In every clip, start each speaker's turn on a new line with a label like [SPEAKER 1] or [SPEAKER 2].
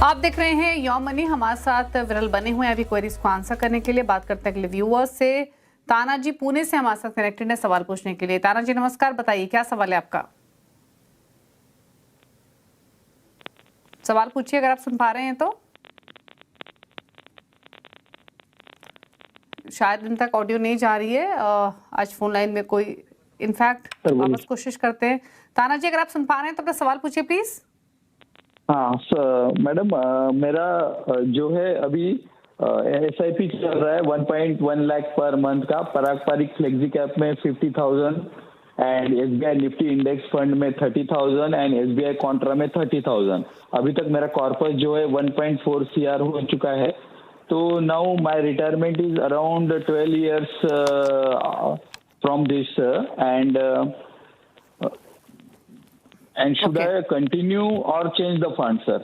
[SPEAKER 1] आप देख रहे हैं यो मनी। हमारे साथ विरल बने हुए हैं अभी क्वेरीज को आंसर करने के लिए। बात करते हैं अगले व्यूअर्स से। तानाजी पुणे से हमारे साथ कनेक्टेड है सवाल पूछने के लिए। तानाजी नमस्कार, बताइए क्या सवाल है आपका। सवाल पूछिए अगर आप सुन पा रहे हैं तो। शायद इन तक ऑडियो नहीं जा रही है। आज फोन लाइन में कोई, इनफैक्ट वापस कोशिश करते हैं। तानाजी अगर आप सुन पा रहे हैं तो अपना सवाल पूछिए प्लीज।
[SPEAKER 2] हाँ मैडम, मेरा जो है अभी SIP चल रहा है 1.1 लाख पर मंथ का। पारंपरिक फ्लेक्सी कैप में 50,000 and SBI Nifty index fund में 30,000 एंड SBI कॉन्ट्रा में 30,000। अभी तक मेरा कॉर्पस जो है 1.4 CR हो चुका है। तो now my retirement is around 12 years from this and should I continue or change the fund, sir?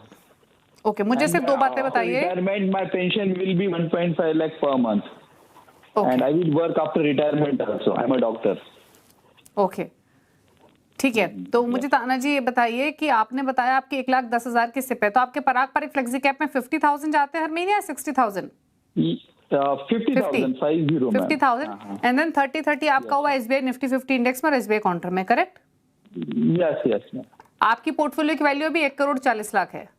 [SPEAKER 1] Okay, मुझे सिर्फ दो बातें बताइए।
[SPEAKER 2] Retirement, my pension will be 1.5 lakh per month.
[SPEAKER 1] Okay.
[SPEAKER 2] And I will work after retirement also. I'm a doctor.
[SPEAKER 1] Okay, ठीक है। तो मुझे तानाजी ये बताइए कि आपने बताया आपकी 1,10,000 की सिप है, तो आपके पारंपरिक फ्लेक्सी कैप में 50,000 जाते हैं हर महीने या 60,000?
[SPEAKER 2] 50,000,
[SPEAKER 1] 50,000 एंड देन 30 आपका हुआ SBI निफ्टी 50 इंडेक्स में और SBI काउंटर में, करेक्ट?
[SPEAKER 2] Yes yes ma'am.
[SPEAKER 1] आपकी पोर्टफोलियो की वैल्यू अभी 1,40,00,000 है।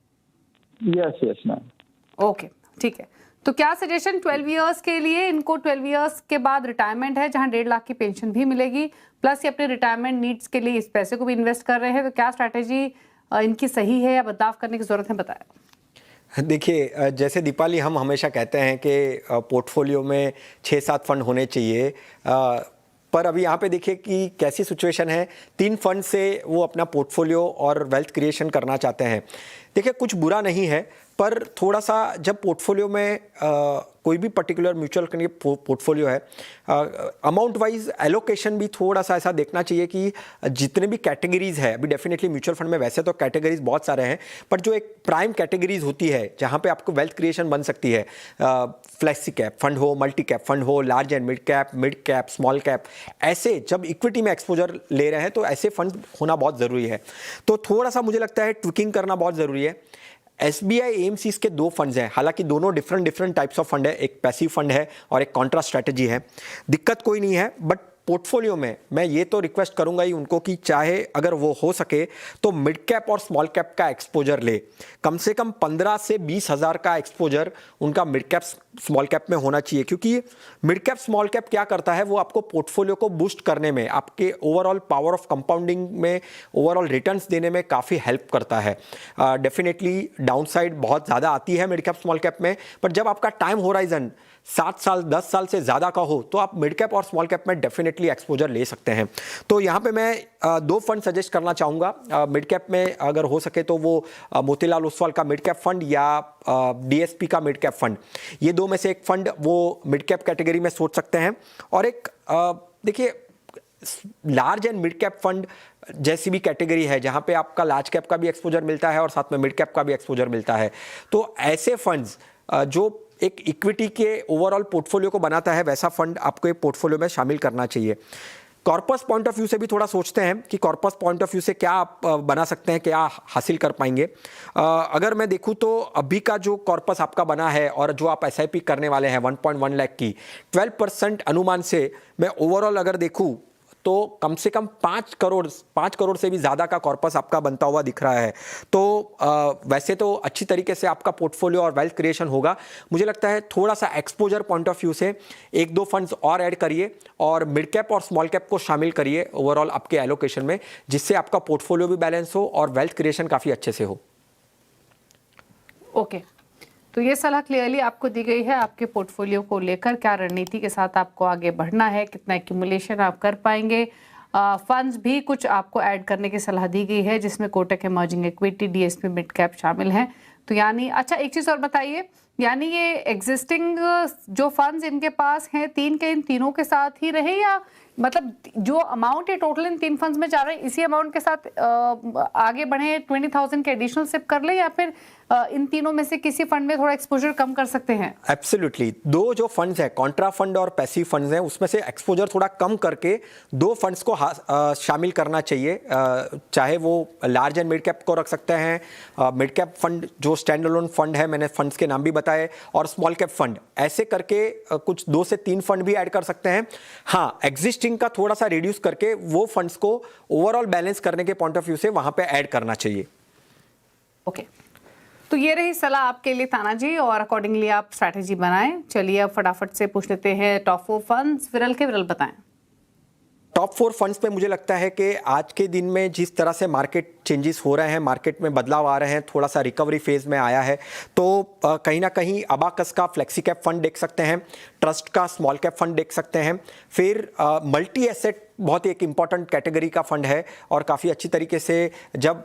[SPEAKER 2] Yes yes ma'am.
[SPEAKER 1] ओके, ठीक है। तो क्या सजेशन 12 इयर्स के लिए, इनको 12 इयर्स के बाद रिटायरमेंट है जहां 1.5 लाख की पेंशन भी मिलेगी, प्लस ये अपने रिटायरमेंट नीड्स के लिए इस पैसे को भी इन्वेस्ट कर रहे हैं, तो क्या स्ट्रैटेजी इनकी सही है या बदलाव करने की जरूरत है, बताया।
[SPEAKER 3] देखिए, जैसे दीपाली हम हमेशा कहते हैं कि पोर्टफोलियो में 6-7 फंड होने चाहिए, पर अभी यहाँ पे देखिए कि कैसी सिचुएशन है। 3 फंड से वो अपना पोर्टफोलियो और वेल्थ क्रिएशन करना चाहते हैं। देखिए, कुछ बुरा नहीं है, पर थोड़ा सा जब पोर्टफोलियो में कोई भी पर्टिकुलर म्यूचुअल के लिए पोर्टफोलियो है, अमाउंट वाइज एलोकेशन भी थोड़ा सा ऐसा देखना चाहिए कि जितने भी कैटेगरीज है, अभी डेफिनेटली म्यूचुअल फंड में वैसे तो कैटेगरीज बहुत सारे हैं, पर जो एक प्राइम कैटेगरीज होती है जहाँ पे आपको वेल्थ क्रिएशन बन सकती है, फ्लेक्सी कैप फंड हो, मल्टी कैप फंड हो, large and mid cap, small cap, ऐसे जब इक्विटी में एक्सपोजर ले रहे हैं तो ऐसे फंड होना बहुत ज़रूरी है। तो थोड़ा सा मुझे लगता है ट्विकिंग करना बहुत ज़रूरी है। SBI AMCs के 2 फंड्स हैं, हालांकि दोनों डिफरेंट टाइप्स ऑफ फंड है, एक पैसिव फंड है और एक कॉन्ट्रा स्ट्रैटेजी है। दिक्कत कोई नहीं है, बट पोर्टफोलियो में मैं ये तो रिक्वेस्ट करूंगा ही उनको कि चाहे अगर वो हो सके तो मिड कैप और स्मॉल कैप का एक्सपोजर ले। कम से कम 15 से 20 हज़ार का एक्सपोजर उनका मिड कैप स्मॉल कैप में होना चाहिए, क्योंकि मिड कैप स्मॉल कैप क्या करता है, वो आपको पोर्टफोलियो को बूस्ट करने में, आपके ओवरऑल पावर ऑफ कंपाउंडिंग में, ओवरऑल रिटर्न्स देने में काफ़ी हेल्प करता है। डेफिनेटली डाउनसाइड बहुत ज़्यादा आती है मिड कैप स्मॉल कैप में, पर जब आपका टाइम होराइजन 7 साल 10 साल से ज़्यादा का हो तो आप मिड कैप और स्मॉल कैप में डेफिनेटली एक्सपोजर ले सकते हैं। तो यहाँ पे मैं 2 फंड सजेस्ट करना चाहूँगा। मिड कैप में अगर हो सके तो वो मोतीलाल ओसवाल का मिड कैप फंड या DSP का मिड कैप फंड, ये 2 में से एक फंड वो मिड कैप कैटेगरी में सोच सकते हैं। और एक देखिए, large and mid cap fund जैसी भी कैटेगरी है जहाँ पे आपका लार्ज कैप का भी एक्सपोजर मिलता है और साथ में मिड कैप का भी एक्सपोजर मिलता है, तो ऐसे फंड्स जो एक इक्विटी के ओवरऑल पोर्टफोलियो को बनाता है, वैसा फंड आपको एक पोर्टफोलियो में शामिल करना चाहिए। कॉर्पस पॉइंट ऑफ व्यू से भी थोड़ा सोचते हैं कि कॉर्पस पॉइंट ऑफ व्यू से क्या आप बना सकते हैं, क्या हासिल कर पाएंगे। अगर मैं देखूं तो अभी का जो कॉर्पस आपका बना है और जो आप SIP करने वाले हैं 1.1 लाख की, 12% अनुमान से मैं ओवरऑल अगर देखूं तो कम से कम 5 करोड़ से भी ज़्यादा का कॉर्पस आपका बनता हुआ दिख रहा है। तो वैसे तो अच्छी तरीके से आपका पोर्टफोलियो और वेल्थ क्रिएशन होगा। मुझे लगता है थोड़ा सा एक्सपोजर पॉइंट ऑफ व्यू से 1-2 फंड्स और ऐड करिए और मिड कैप और स्मॉल कैप को शामिल करिए ओवरऑल आपके एलोकेशन में, जिससे आपका पोर्टफोलियो भी बैलेंस हो और वेल्थ क्रिएशन काफ़ी अच्छे से हो।
[SPEAKER 1] ओके, तो ये सलाह क्लियरली आपको दी गई है आपके पोर्टफोलियो को लेकर, क्या रणनीति के साथ आपको आगे बढ़ना है, कितना एक्यूमुलेशन आप कर पाएंगे। फंड्स भी कुछ आपको ऐड करने की सलाह दी गई है, जिसमें Kotak emerging equity, DSP mid cap शामिल हैं। तो यानी अच्छा, एक चीज़ और बताइए, यानी ये एग्जिस्टिंग जो फंड्स इनके पास हैं 3 के, इन तीनों के साथ ही रहे, या मतलब जो अमाउंट है टोटल इन 3 फंड्स में जा रहे हैं इसी अमाउंट के साथ आगे बढ़े, 20,000 के एडिशनल सिप कर ले, या फिर इन तीनों में से किसी फंड में थोड़ा एक्सपोजर कम कर सकते हैं?
[SPEAKER 3] एब्सोल्युटली, दो जो फंड्स हैं, कॉन्ट्रा फंड और पैसिव फंड्स हैं, उसमें से एक्सपोजर थोड़ा कम करके दो फंड्स को शामिल करना चाहिए। चाहे वो लार्ज एंड मिड कैप को रख सकते हैं, मिड कैप फंड जो स्टैंड अलोन फंड है, मैंने फंड्स के नाम भी बताए, और स्मॉल कैप फंड, ऐसे करके कुछ 2 से 3 फंड भी ऐड कर सकते हैं। हाँ, एग्जिस्टिंग का थोड़ा सा रिड्यूस करके वो फंड्स को ओवरऑल बैलेंस करने के पॉइंट ऑफ व्यू से वहां पे ऐड करना चाहिए।
[SPEAKER 1] ओके, तो ये रही सलाह आपके लिए ताना जी, और अकॉर्डिंगली आप स्ट्रैटेजी बनाएं। चलिए अब फटाफट से पूछ लेते हैं टॉप 4 फंड्स। विरल के विरल बताएं।
[SPEAKER 3] टॉप 4 फंड्स पे मुझे लगता है कि आज के दिन में जिस तरह से मार्केट चेंजेस हो रहे हैं, मार्केट में बदलाव आ रहे हैं, थोड़ा सा रिकवरी फेज में आया है, तो कहीं ना कहीं अबाकस का फ्लेक्सी कैप फंड देख सकते हैं, ट्रस्ट का स्मॉल कैप फंड देख सकते हैं, फिर मल्टी एसेट बहुत ही एक इंपॉर्टेंट कैटेगरी का फंड है और काफ़ी अच्छी तरीके से जब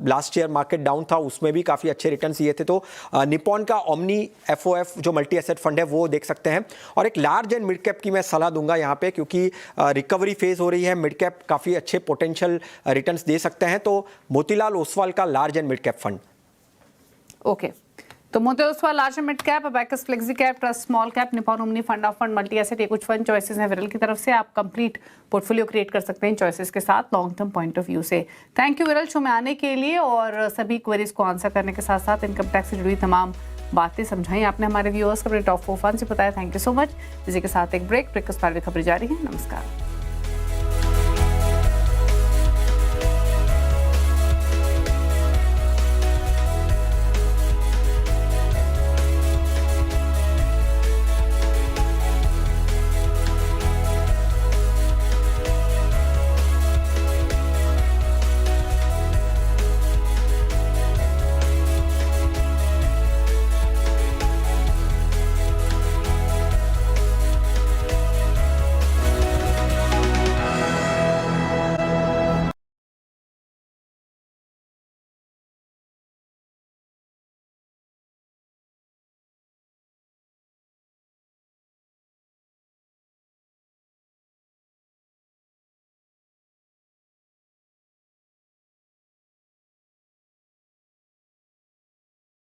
[SPEAKER 3] लास्ट ईयर मार्केट डाउन था उसमें भी काफ़ी अच्छे रिटर्न्स दिए थे, तो निपॉन का ओमनी एफओएफ जो मल्टी एसेट फंड है वो देख सकते हैं। और एक लार्ज एंड मिड कैप की मैं सलाह दूंगा यहाँ पे, क्योंकि रिकवरी फेज हो रही है, मिड कैप काफ़ी अच्छे पोटेंशियल रिटर्न्स दे सकते हैं, तो मोतीलाल ओसवाल का large and mid cap fund.
[SPEAKER 1] Okay, तो Motilal Oswal large and mid cap, Abakkus flexi cap, trust small cap, Nippon omni fund of fund, multi asset, ये कुछ फंड चॉइसेस हैं विरल की तरफ से। आप कंप्लीट पोर्टफोलियो क्रिएट कर सकते हैं चॉइसेस के साथ long term point of view से। थैंक यू विरल शो में आने के लिए, और सभी क्वेरीज को आंसर करने के साथ साथ इनकम टैक्स से जुड़ी तमाम बातें समझाई आपने हमारे व्यूअर्स को, अपने टॉप 4 फंड से बताया। Thank you so much. इसी के साथ एक ब्रेक के बाद खबरें जारी है। नमस्कार।